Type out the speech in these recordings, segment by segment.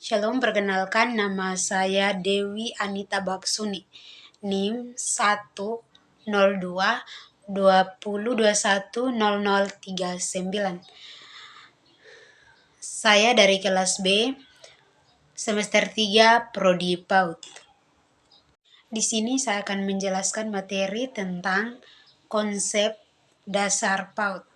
Shalom, perkenalkan nama saya Dewi Anita Baksuni. NIM 102 20 21 0039. Saya dari kelas B, semester 3, Prodi PAUD. Di sini saya akan menjelaskan materi tentang konsep dasar PAUD.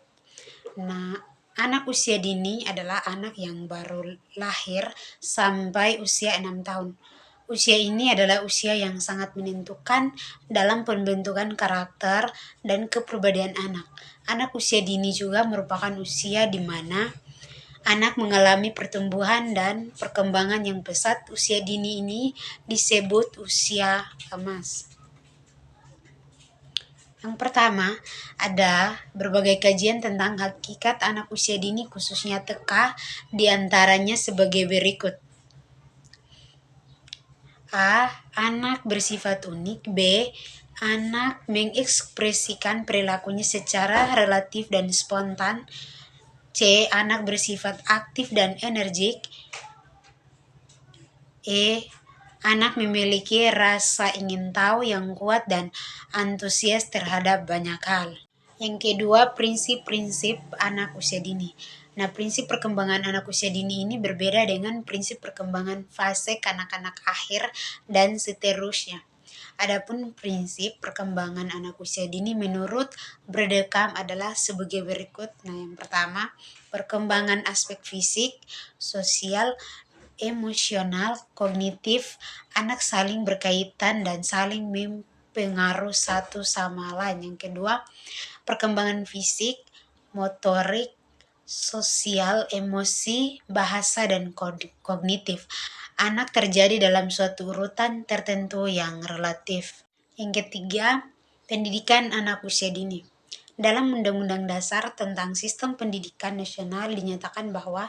Nah, anak usia dini adalah anak yang baru lahir sampai usia 6 tahun. Usia ini adalah usia yang sangat menentukan dalam pembentukan karakter dan kepribadian anak. Anak usia dini juga merupakan usia di mana anak mengalami pertumbuhan dan perkembangan yang pesat. Usia dini ini disebut usia emas. Yang pertama, ada berbagai kajian tentang hakikat anak usia dini khususnya TK, diantaranya sebagai berikut. A. Anak bersifat unik. B. Anak mengekspresikan perilakunya secara relatif dan spontan. C. Anak bersifat aktif dan energik. E. Anak memiliki rasa ingin tahu yang kuat dan antusias terhadap banyak hal. Yang kedua, prinsip-prinsip anak usia dini. Nah, prinsip perkembangan anak usia dini ini berbeda dengan prinsip perkembangan fase kanak-kanak akhir dan seterusnya. Adapun prinsip perkembangan anak usia dini menurut Bredekam adalah sebagai berikut. Nah, yang pertama, perkembangan aspek fisik, sosial, emosional, kognitif, anak saling berkaitan dan saling mempengaruhi satu sama lain. Yang kedua, perkembangan fisik, motorik, sosial, emosi, bahasa, dan kognitif. Anak terjadi dalam suatu urutan tertentu yang relatif. Yang ketiga, pendidikan anak usia dini. Dalam Undang-Undang Dasar tentang Sistem Pendidikan Nasional dinyatakan bahwa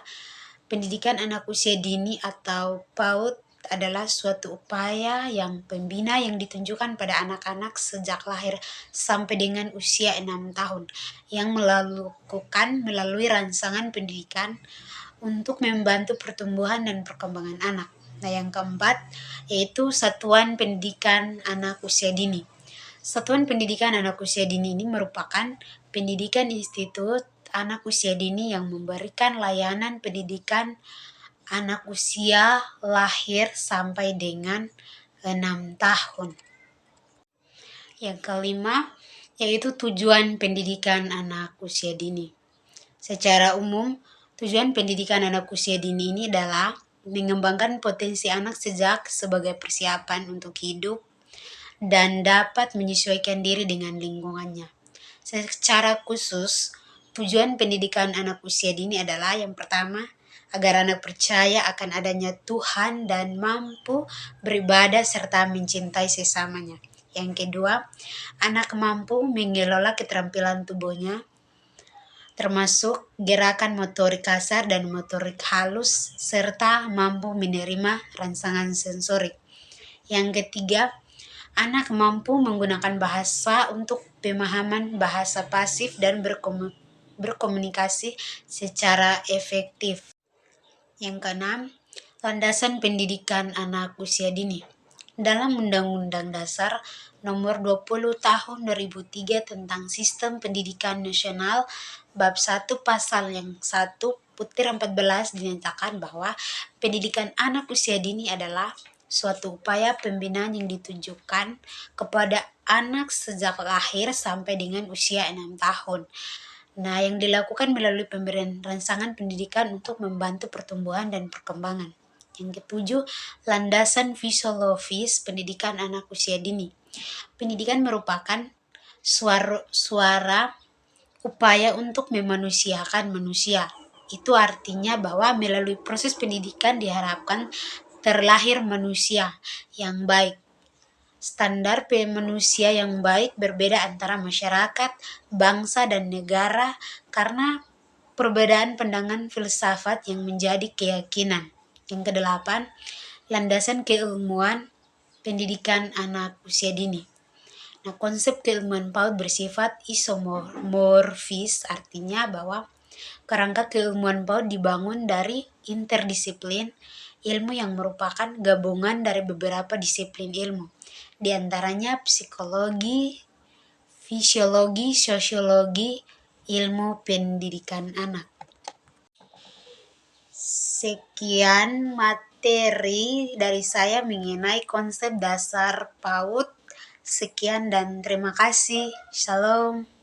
pendidikan anak usia dini atau PAUD adalah suatu upaya yang pembina yang ditunjukkan pada anak-anak sejak lahir sampai dengan usia 6 tahun yang melakukan melalui rangsangan pendidikan untuk membantu pertumbuhan dan perkembangan anak. Nah, yang keempat yaitu Satuan Pendidikan Anak Usia Dini. Satuan Pendidikan Anak Usia Dini ini merupakan pendidikan institut anak usia dini yang memberikan layanan pendidikan anak usia lahir sampai dengan 6 tahun. Yang kelima, yaitu tujuan pendidikan anak usia dini. Secara umum, tujuan pendidikan anak usia dini ini adalah mengembangkan potensi anak sejak sebagai persiapan untuk hidup dan dapat menyesuaikan diri dengan lingkungannya. Secara khusus, tujuan pendidikan anak usia dini adalah yang pertama, agar anak percaya akan adanya Tuhan dan mampu beribadah serta mencintai sesamanya. Yang kedua, anak mampu mengelola keterampilan tubuhnya, termasuk gerakan motorik kasar dan motorik halus, serta mampu menerima rangsangan sensorik. Yang ketiga, anak mampu menggunakan bahasa untuk pemahaman bahasa pasif dan berkomunikasi secara efektif. Yang keenam, landasan pendidikan anak usia dini. Dalam Undang-Undang Dasar Nomor 20 Tahun 2003 tentang Sistem Pendidikan Nasional Bab 1 Pasal yang 1 Putir 14 dinyatakan bahwa pendidikan anak usia dini adalah suatu upaya pembinaan yang ditujukan kepada anak sejak lahir sampai dengan usia 6 tahun. Nah, yang dilakukan melalui pemberian rangsangan pendidikan untuk membantu pertumbuhan dan perkembangan. Yang ketujuh, landasan fisiologis pendidikan anak usia dini. Pendidikan merupakan suara upaya untuk memanusiakan manusia. Itu artinya bahwa melalui proses pendidikan diharapkan terlahir manusia yang baik. Standar manusia yang baik berbeda antara masyarakat, bangsa, dan negara karena perbedaan pandangan filsafat yang menjadi keyakinan. Yang kedelapan, landasan keilmuan pendidikan anak usia dini. Nah, konsep keilmuan PAUD bersifat isomorfis, artinya bahwa kerangka keilmuan PAUD dibangun dari interdisiplin ilmu yang merupakan gabungan dari beberapa disiplin ilmu, di antaranya psikologi, fisiologi, sosiologi, ilmu pendidikan anak. Sekian materi dari saya mengenai konsep dasar PAUD. Sekian dan terima kasih. Shalom.